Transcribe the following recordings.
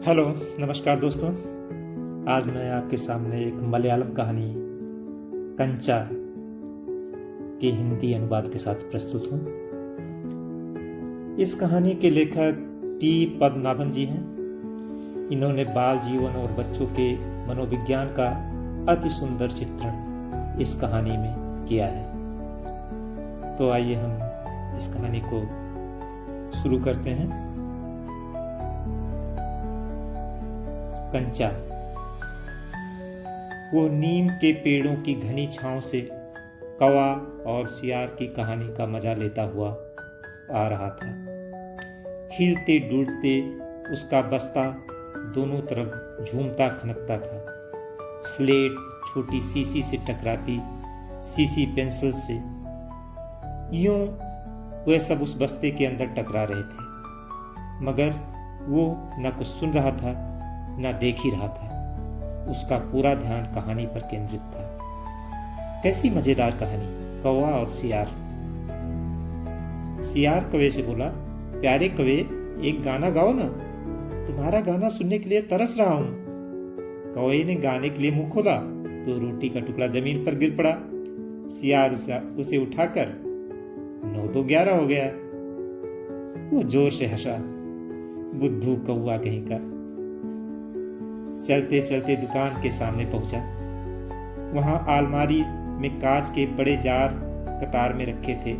Hello, नमस्कार दोस्तों। आज मैं आपके सामने एक मलयालम कहानी कंचा के हिंदी अनुवाद के साथ प्रस्तुत हूँ। इस कहानी के लेखक टी पद्मनाभन जी हैं। इन्होंने बाल जीवन और बच्चों के मनोविज्ञान का अति सुंदर चित्रण इस कहानी में किया है। तो आइए हम इस कहानी को शुरू करते हैं। कंचा। वो नीम के पेड़ों की घनी छांव से कौवा और सियार की कहानी का मजा लेता हुआ आ रहा था। हिलते डुलते उसका बस्ता दोनों तरफ झूमता खनकता था। स्लेट छोटी सीसी से टकराती, सीसी पेंसिल से, यूं वे सब उस बस्ते के अंदर टकरा रहे थे, मगर वो न कुछ सुन रहा था न देख ही रहा था। उसका पूरा ध्यान कहानी पर केंद्रित था। कैसी मजेदार कहानी। कौवा और सियार। सियार कौवे से बोला, प्यारे कौवे, एक गाना गाओ ना, तुम्हारा गाना सुनने के लिए तरस रहा हूं। कौवे ने गाने के लिए मुंह खोला तो रोटी का टुकड़ा जमीन पर गिर पड़ा। सियार उसे उठाकर 9 तो 11 हो गया। वो जोर से हंसा, बुद्धू कौवा कहीं का। चलते चलते दुकान के सामने पहुंचा। वहां अलमारी में कांच के बड़े जार कतार में रखे थे।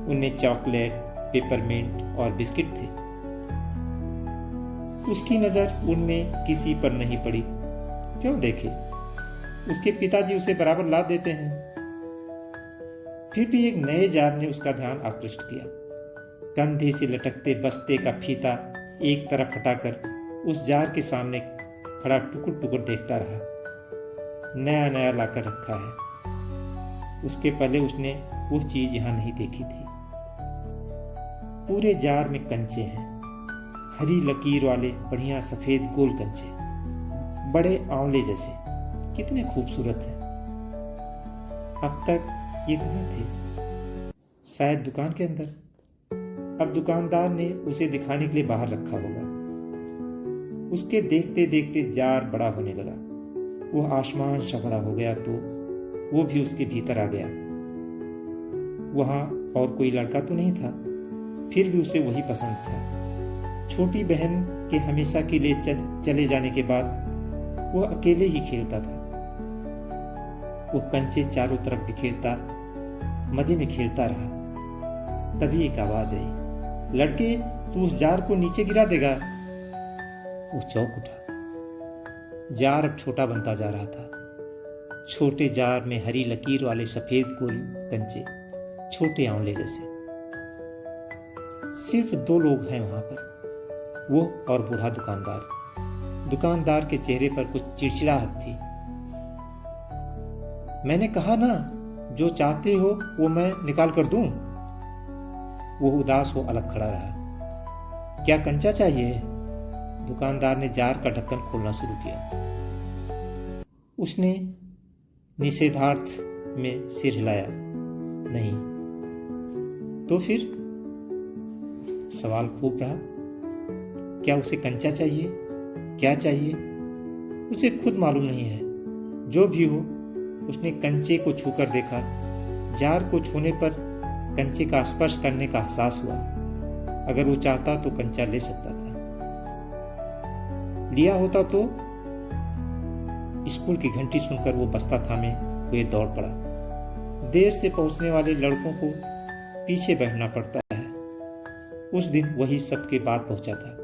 उनमें चॉकलेट, पेपरमिंट और बिस्किट थे। उसकी नजर उनमें किसी पर नहीं पड़ी। क्यों देखे, उसके पिताजी उसे बराबर ला देते हैं। फिर भी एक नए जार ने उसका ध्यान आकृष्ट किया। कंधे से लटकते बस्ते का फीता एक तरफ हटाकर उस जार के सामने खड़ा टुकुर टुकुर देखता रहा। नया नया लाकर रखा है। उसके पहले उसने वो चीज यहां नहीं देखी थी। पूरे जार में कंचे हैं, हरी लकीर वाले बढ़िया सफेद गोल कंचे, बड़े आंवले जैसे। कितने खूबसूरत हैं। अब तक ये कहाँ थे? शायद दुकान के अंदर। अब दुकानदार ने उसे दिखाने के लिए बाहर रखा होगा। उसके देखते देखते जार बड़ा होने लगा। वो आसमान सा बड़ा हो गया तो वो भी उसके भीतर आ गया। वहां और कोई लड़का तो नहीं था, फिर भी उसे वही पसंद था। छोटी बहन के हमेशा के लिए चले जाने के बाद वो अकेले ही खेलता था। वो कंचे चारों तरफ बिखेरता, मजे में खेलता रहा। तभी एक आवाज आई, लड़के, तू उस जार को नीचे गिरा देगा। वो चौंक उठा। जार अब छोटा बनता जा रहा था। छोटे जार में हरी लकीर वाले सफेद गोल कंचे, छोटे आंवले जैसे। सिर्फ 2 लोग हैं वहां पर, वो और बूढ़ा दुकानदार। दुकानदार के चेहरे पर कुछ चिड़चिड़ाहट थी। मैंने कहा ना, जो चाहते हो वो मैं निकाल कर दूं। वो उदास हो अलग खड़ा रहा। क्या कंचा चाहिए? दुकानदार ने जार का ढक्कन खोलना शुरू किया। उसने निषेधार्थ में सिर हिलाया। नहीं। तो फिर सवाल खूब रहा। क्या उसे कंचा चाहिए? क्या चाहिए? उसे खुद मालूम नहीं है। जो भी हो, उसने कंचे को छूकर देखा। जार को छूने पर कंचे का स्पर्श करने का एहसास हुआ। अगर वो चाहता तो कंचा ले सकता था। लिया होता तो। स्कूल की घंटी सुनकर वो बस्ता थामे हुए दौड़ पड़ा। देर से पहुंचने वाले लड़कों को पीछे बैठना पड़ता है। उस दिन वही सबके बाद पहुंचा था,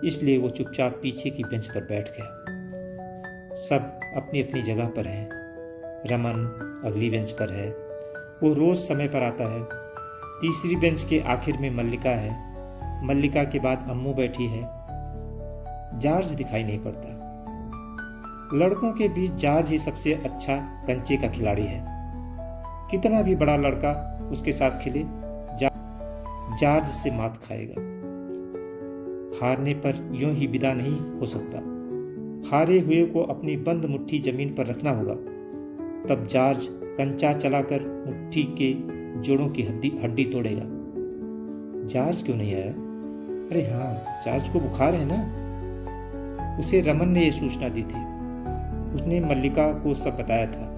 इसलिए वो चुपचाप पीछे की बेंच पर बैठ गया। सब अपनी अपनी जगह पर हैं। रमन अगली बेंच पर है। वो रोज समय पर आता है। तीसरी बेंच के आखिर में मल्लिका है। मल्लिका के बाद अम्मू बैठी है। जॉर्ज दिखाई नहीं पड़ता। लड़कों के बीच जॉर्ज ही सबसे अच्छा कंचे का खिलाड़ी है। कितना भी बड़ा लड़का उसके साथ खेले, जॉर्ज से मात खाएगा। हारने पर यूं ही विदा नहीं हो सकता। हारे हुए को अपनी बंद मुट्ठी जमीन पर रखना होगा। तब जॉर्ज कंचा चलाकर मुट्ठी के जोड़ों की हड्डी तोड़ेगा। जॉर्ज क्यों नहीं आया? अरे हाँ, जॉर्ज को बुखार है ना। उसे रमन ने यह सूचना दी थी। उसने मल्लिका को सब बताया था।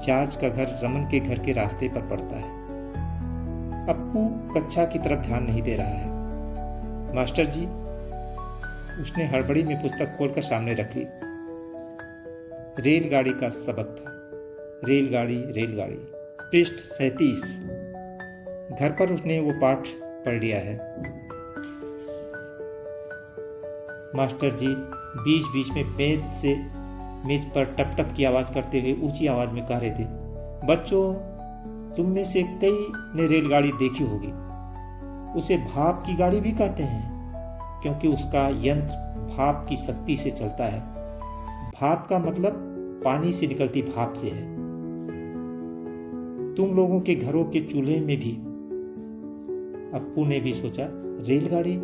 जॉर्ज का घर रमन के घर के रास्ते पर पड़ता है। अप्पू कक्षा की तरफ ध्यान नहीं दे रहा है। मास्टर जी, उसने हड़बड़ी में पुस्तक खोलकर सामने रख ली। रेलगाड़ी का सबक था। रेलगाड़ी रेलगाड़ी, पृष्ठ 37। घर पर उसने वो पाठ पढ़ लिया है। मास्टर जी बीच बीच में मेज पर टप टप की आवाज करते हुए ऊंची आवाज में कह रहे थे, बच्चों, तुम में से कई ने रेलगाड़ी देखी होगी। उसे भाप की गाड़ी भी कहते हैं, क्योंकि उसका यंत्र भाप की शक्ति से चलता है। भाप का मतलब पानी से निकलती भाप से है। तुम लोगों के घरों के चूल्हे में भी। अप्पू ने भी सोचा, रेलगाड़ी?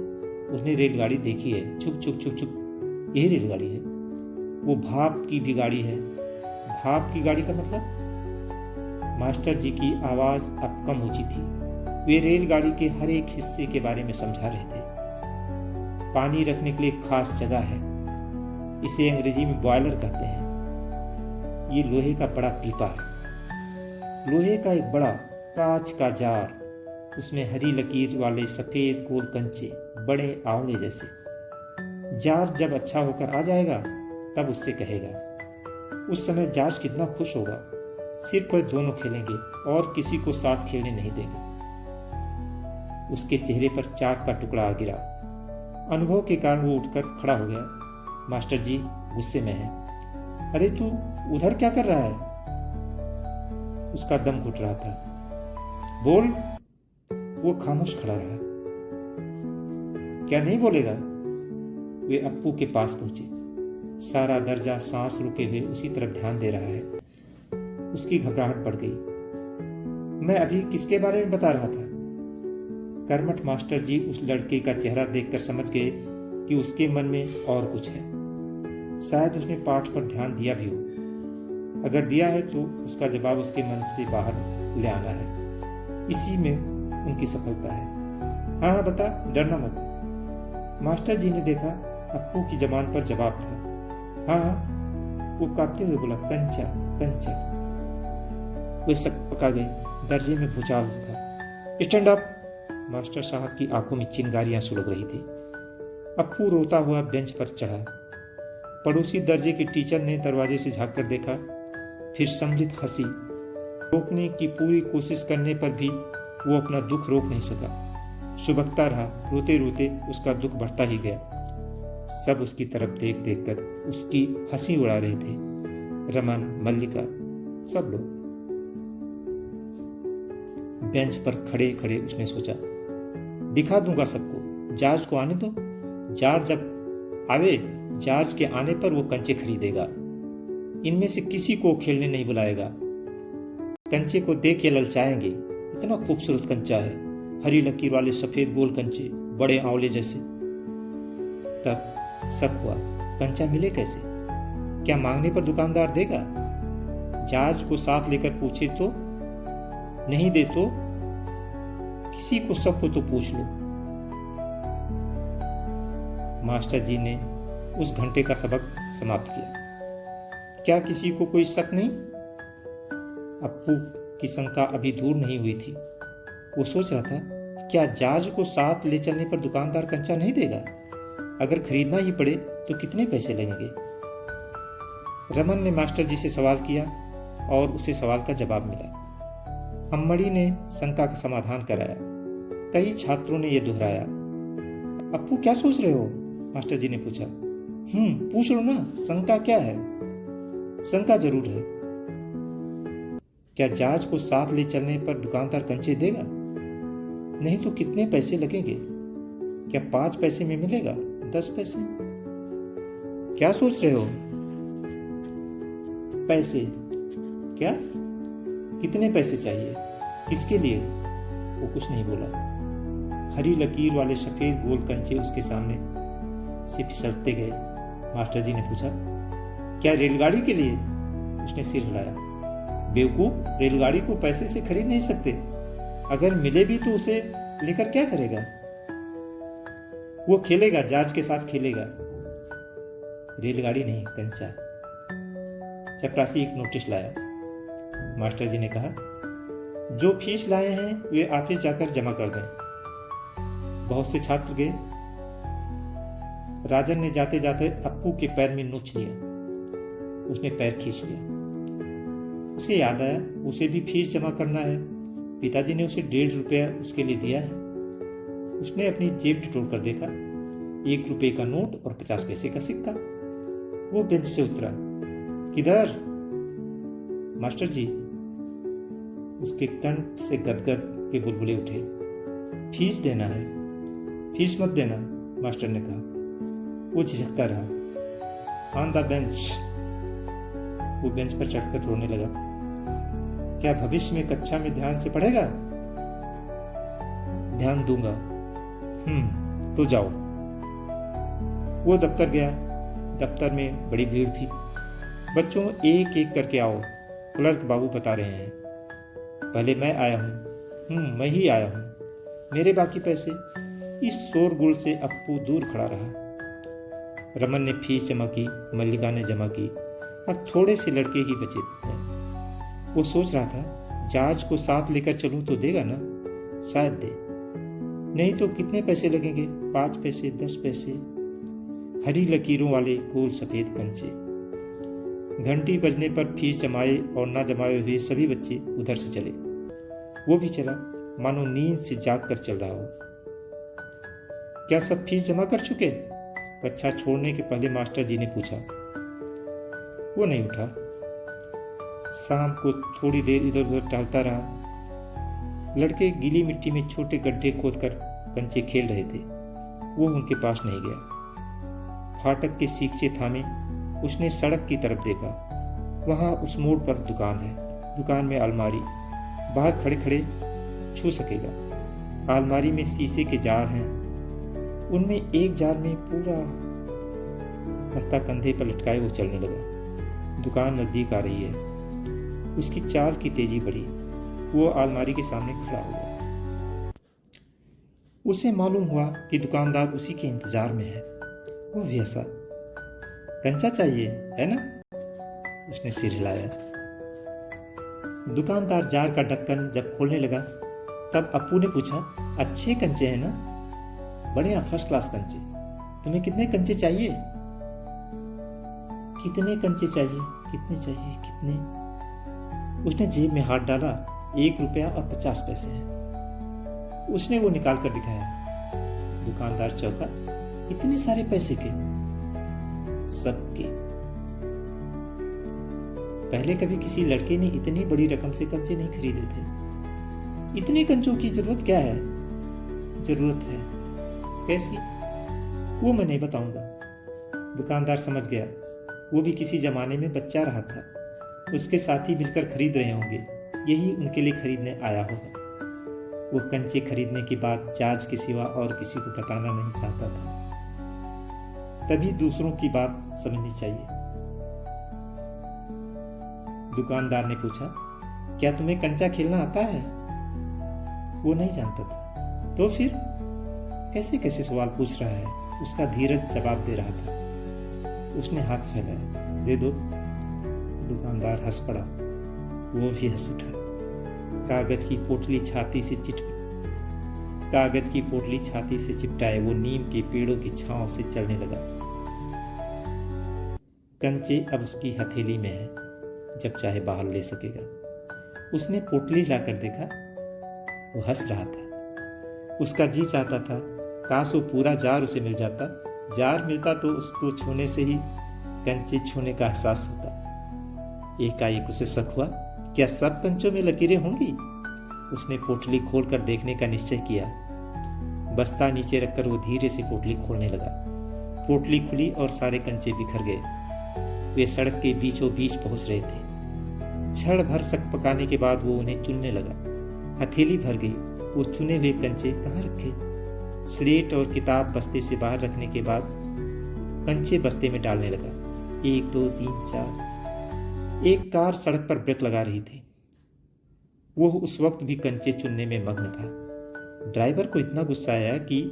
उसने रेलगाड़ी देखी है। छुप छुप छुप छुप, यही रेलगाड़ी है। वो भाप की भी गाड़ी है। भाप की गाड़ी का मतलब? मास्टर जी की आवाज अब कम ऊंची थी। वे रेलगाड़ी के हर एक हिस्से के बारे में समझा रहे थे। पानी रखने के लिए एक खास जगह है। इसे अंग्रेजी में बॉयलर कहते हैं। ये लोहे का बड़ा पीपा है। लोहे का एक बड़ा कांच का जार, उसमें हरी लकीर वाले सफेद गोल कंचे, बड़े आंवले जैसे। जार जब अच्छा होकर आ जाएगा तब उससे कहेगा। उस समय जॉर्ज कितना खुश होगा। सिर्फ वह दोनों खेलेंगे और किसी को साथ खेलने नहीं देंगे। उसके चेहरे पर चाक का टुकड़ा आ गिरा। अनुभव के कारण वो उठकर खड़ा हो गया। मास्टर जी गुस्से में है। अरे तू उधर क्या कर रहा है? उसका दम घुट रहा था। बोल। वो खामोश खड़ा रहा। क्या नहीं बोलेगा? वे अप्पू के पास पहुंचे। सारा दर्जा सांस रुके हुए उसी तरफ ध्यान दे रहा है। उसकी घबराहट बढ़ गई। मैं अभी किसके बारे में बता रहा था? कर्मठ मास्टर जी उस लड़के का चेहरा देखकर समझ गए कि उसके मन में और कुछ है। शायद उसने पाठ पर ध्यान दिया भी हो। अगर दिया है तो उसका जवाब उसके मन से बाहर ले आना है। इसी में उनकी सफलता है। हाँ हाँ बता, डरना मत। मास्टर जी ने देखा अप्पू की जबान पर जवाब था। हाँ, वो कांपते हुए बोला, कंचा कंचा। वे सब पका गए। दर्जे में भूचाल था। Stand up. मास्टर साहब की आंखों में चिंगारियां सुलग रही थी। अप्पू रोता हुआ बेंच पर चढ़ा। पड़ोसी दर्जे के टीचर ने दरवाजे से झांक कर देखा, फिर सम्मिलित हंसी। रोकने की पूरी कोशिश करने पर भी वो अपना दुख रोक नहीं सका। सुबकता रहा। रोते रोते उसका दुख बढ़ता ही गया। सब उसकी तरफ देख देख कर उसकी हंसी उड़ा रहे थे। रमन, मल्लिका, सब लोग। बेंच पर खड़े खड़े उसने सोचा, दिखा दूंगा सबको। जॉर्ज को आने दो। जॉर्ज जब आवे, जॉर्ज के आने पर वो कंचे खरीदेगा। इनमें से किसी को खेलने नहीं बुलाएगा। कंचे को देख के ललचाएंगे। इतना खूबसूरत कंचा है, हरी लकीर वाले सफेद गोल कंचे, बड़े आंवले जैसे। तब शक हुआ, कंचा मिले कैसे? क्या मांगने पर दुकानदार देगा? जॉर्ज को साथ लेकर पूछे तो? नहीं दे तो? किसी को शक हो तो पूछ लो। मास्टर जी ने उस घंटे का सबक समाप्त किया। क्या किसी को कोई शक नहीं? अप्पू की शंका अभी दूर नहीं हुई थी। वो सोच रहा था, क्या जॉर्ज को साथ ले चलने पर दुकानदार कंचा नहीं देगा? अगर खरीदना ही पड़े तो कितने पैसे लगेंगे? रमन ने मास्टर जी से सवाल किया और उसे सवाल का जवाब मिला। अम्मड़ी ने शंका का समाधान कराया। कई छात्रों ने यह दोहराया। अप्पू क्या सोच रहे हो? मास्टर जी ने पूछा। पूछ लो ना, शंका क्या है? शंका जरूर है। क्या जॉर्ज को साथ ले चलने पर दुकानदार कंचे देगा? नहीं तो कितने पैसे लगेंगे? क्या 5 पैसे में मिलेगा? 10 पैसे? क्या सोच रहे हो? पैसे? क्या? कितने पैसे चाहिए? किसके लिए? वो कुछ नहीं बोला। हरी लकीर वाले सफेद गोल कंचे उसके सामने से फिसलते गए। मास्टर जी ने पूछा, क्या रेलगाड़ी के लिए? उसने सिर हिलाया। बेवकूफ, रेलगाड़ी को पैसे से खरीद नहीं सकते। अगर मिले भी तो उसे लेकर क्या करेगा? वो खेलेगा, जॉर्ज के साथ खेलेगा। रेलगाड़ी नहीं, कंचा। चपरासी एक नोटिस लाया। मास्टर जी ने कहा, जो फीस लाए हैं वे ऑफिस जाकर जमा कर दें। बहुत से छात्र गए। राजन ने जाते जाते अप्पू के पैर में नोच लिया। उसने पैर खींच लिया। उसे याद आया उसे भी फीस जमा करना है। पिताजी ने उसे 1.5 रुपया उसके लिए दिया है। उसने अपनी जेब टटोल कर देखा, 1 रुपये का नोट और 50 पैसे का सिक्का। वो बेंच से उतरा। किधर? मास्टर जी। उसके कंठ से गदगद के बुलबुले उठे। फीस देना है। फीस मत देना, मास्टर ने कहा। वो झिझकता रहा। On the bench. वो बेंच पर चढ़कर रोने लगा। क्या भविष्य में कक्षा में ध्यान से पढ़ेगा? ध्यान दूंगा। तो जाओ। वो दफ्तर गया। दफ्तर में बड़ी भीड़ थी। बच्चों, एक एक करके आओ, क्लर्क बाबू बता रहे हैं। पहले मैं आया हूँ। मैं ही आया हूँ। मेरे बाकी पैसे? इस शोरगुल से अप्पू दूर खड़ा रहा। रमन ने फीस जमा की, मल्लिका ने जमा की, अब थोड़े से लड़के ही बचे थे। वो सोच रहा था, जाज को साथ लेकर चलूं तो देगा ना? शायद दे, नहीं तो कितने पैसे लगेंगे? 5 पैसे, 10 पैसे। हरी लकीरों वाले गोल सफेद कंचे। घंटी बजने पर फीस जमाए और ना जमाए हुए सभी बच्चे उधर से चले। वो भी चला, मानो नींद से जाग कर चल रहा हो। क्या सब फीस जमा कर चुके? कक्षा छोड़ने के पहले मास्टर जी ने पूछा। वो नहीं उठा। शाम को थोड़ी देर इधर उधर टहलता रहा। लड़के गीली मिट्टी में छोटे गड्ढे खोदकर कंचे खेल रहे थे। वो उनके पास नहीं गया। फाटक के सीखचे थामे उसने सड़क की तरफ देखा। वहां उस मोड़ पर दुकान है। दुकान में अलमारी। बाहर खड़े खड़े छू सकेगा। अलमारी में शीशे के जार हैं। उनमें एक जार में पूरा बस्ता कंधे पर लटकाए वो चलने लगा। दुकान नजदीक आ रही है। उसकी चाल की तेजी बढ़ी। वो अलमारी के सामने खड़ा हो गया। उसे मालूम हुआ कि दुकानदार उसी के इंतजार में है। वो भी ऐसा, कंचा चाहिए है ना? उसने सिर हिलाया। दुकानदार जार का ढक्कन जब खोलने लगा तब अप्पू ने पूछा, अच्छे कंचे हैं ना? बढ़िया, फर्स्ट क्लास कंचे। तुम्हें कितने कंचे चाहिए? कितने कंचे चाहिए? कितने चाहिए? कितने? उसने जेब में हाथ डाला। 1 रुपया और 50 पैसे हैं। उसने वो निकाल कर दिखाया। दुकानदार चौंका। इतने सारे पैसे के? सबके। पहले कभी किसी लड़के ने इतनी बड़ी रकम से कंचे नहीं खरीदे थे। इतने कंचों की जरूरत क्या है? जरूरत है। कैसी? वो मैं नहीं बताऊंगा। दुकानदार समझ गया। वो भी किसी जमाने में बच्चा रहा था। उसके साथी मिलकर खरीद रहे होंगे। यही उनके लिए खरीदने आया होगा। वो कंचे खरीदने की बात जाज के सिवा और किसी को बताना नहीं चाहता था। तभी दूसरों की बात समझनी चाहिए। दुकानदार ने पूछा, क्या तुम्हें कंचा खेलना आता है? वो नहीं जानता था। तो फिर कैसे कैसे सवाल पूछ रहा है? उसका धीरज जवाब दे रहा था। उसने हाथ फैलाया। दे दो। दुकानदार हंस पड़ा। वो भी हंस उठा। कागज की पोटली छाती से चिपटाए वो नीम के पेड़ों की छांव से चलने लगा। कंचे अब उसकी हथेली में है, जब चाहे बाहर ले सकेगा। उसने पोटली लाकर देखा। वो हंस रहा था। उसका जी चाहता था काश वो पूरा जार उसे मिल जाता। जार मिलता तो उसको छूने से ही कंचे छूने का एहसास होता। एकाएक उसे शक हुआ, क्या सब कंचों में लकीरें होंगी? उसने पोटली खोलकर देखने का निश्चय किया। बस्ता नीचे रखकर वो धीरे से पोटली खोलने लगा। पोटली खुली और सारे कंचे बिखर गए। वे सड़क के बीचों बीच पहुंच रहे थे। क्षण भर शक पकाने के बाद वो उन्हें चुनने लगा। हथेली भर गई। वो चुने हुए कंचे कहाँ रखे? स्लेट और किताब बस्ते से बाहर रखने के बाद कंचे बस्ते में डालने लगा। 1 2 3 4। एक कार सड़क पर ब्रेक लगा रही थी। वो उस वक्त भी कंचे चुनने में मग्न था। ड्राइवर को इतना गुस्सा आया कि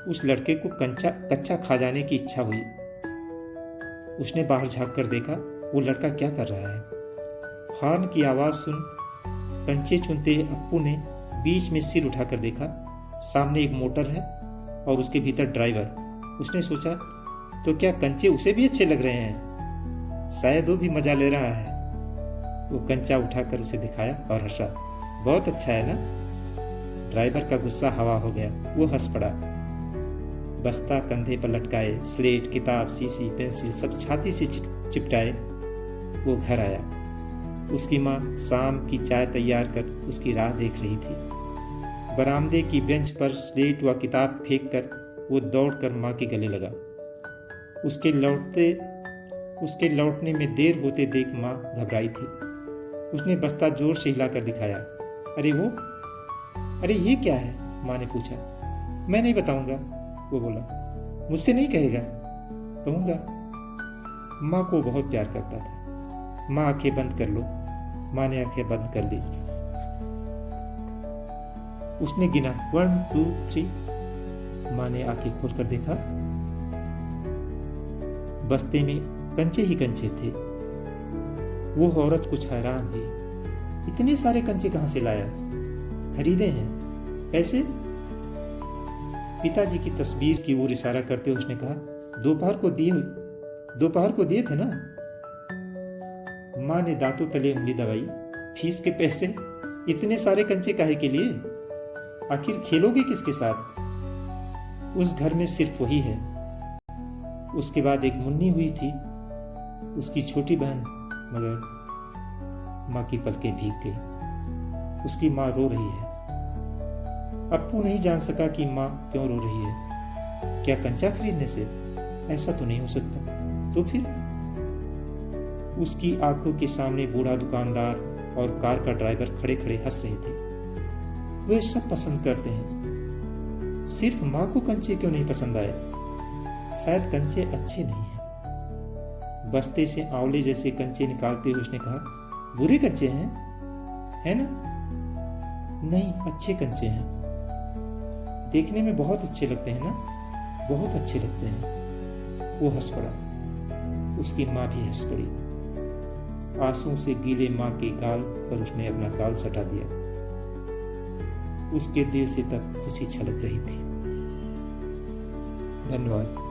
उस लड़के को कच्चा खा जाने की इच्छा हुई। उसने बाहर झांक कर देखा वो लड़का क्या कर रहा है। हॉर्न की आवाज़ सुन कंचे चुनते अप्पू ने बीच में सिर उठाकर देखा। सामने एक मोटर है और उसके भीतर ड्राइवर। उसने सोचा तो क्या कंचे उसे भी अच्छे लग रहे हैं, शायद वो भी मजा ले रहा है। वो कंचा उठाकर उसे दिखाया और हंसा। बहुत अच्छा है ना। ड्राइवर का गुस्सा हवा हो गया, वो हंस पड़ा। बस्ता कंधे पर लटकाए, स्लेट, किताब, शीशी, पेंसिल सब छाती से चिपटाए वो घर आया। उसकी माँ शाम की चाय तैयार कर उसकी राह देख रही थी। बरामदे की बेंच पर स्लेट व किताब फेंक कर वो दौड़कर माँ के गले लगा। उसके लौटने में देर होते देख माँ घबराई थी। उसने बस्ता जोर से हिलाकर दिखाया। अरे ये क्या है? माँ ने पूछा। मैं नहीं बताऊंगा, वो बोला। मुझसे नहीं कहेगा? कहूंगा। माँ को बहुत प्यार करता था। माँ आंखें बंद कर लो। माँ ने आंखें बंद कर ली। उसने गिना 1 2 3। माँ ने आंखें खोलकर देखा। बस्ते में कंचे ही कंचे थे। वो औरत कुछ हैरान हुई। इतने सारे कंचे कहां से लाया? खरीदे हैं? पैसे? पिताजी की तस्वीर की ओर इशारा करते उसने कहा, दोपहर को दिए थे ना। माँ ने दांतों तले उंगली दबाई। फीस के पैसे? इतने सारे कंचे काहे के लिए? आखिर खेलोगे किसके साथ? उस घर में सिर्फ वही है। उसके बाद एक मुन्नी हुई थी, उसकी छोटी बहन, मगर माँ की पलकें भीग गई। उसकी माँ रो रही है। अप्पू नहीं जान सका कि माँ क्यों रो रही है। क्या कंचा खरीदने से? ऐसा तो नहीं हो सकता। तो फिर? उसकी आंखों के सामने बूढ़ा दुकानदार और कार का ड्राइवर खड़े खड़े हंस रहे थे। वे सब पसंद करते हैं, सिर्फ माँ को कंचे क्यों नहीं पसंद आए? शायद कंचे अच्छे नहीं हैं। बस्ते से आंवले जैसे कंचे निकालते हुए उसने कहा, बुरे कंचे हैं, है ना? नहीं, अच्छे कंचे हैं। देखने में बहुत अच्छे लगते हैं ना? बहुत अच्छे लगते हैं। वो हंस पड़ा। उसकी माँ भी हंस पड़ी। आंसुओं से गीले माँ के गाल पर उसने अपना गाल सटा दिया। उसके दिल से तब खुशी छलक रही थी। धन्यवाद।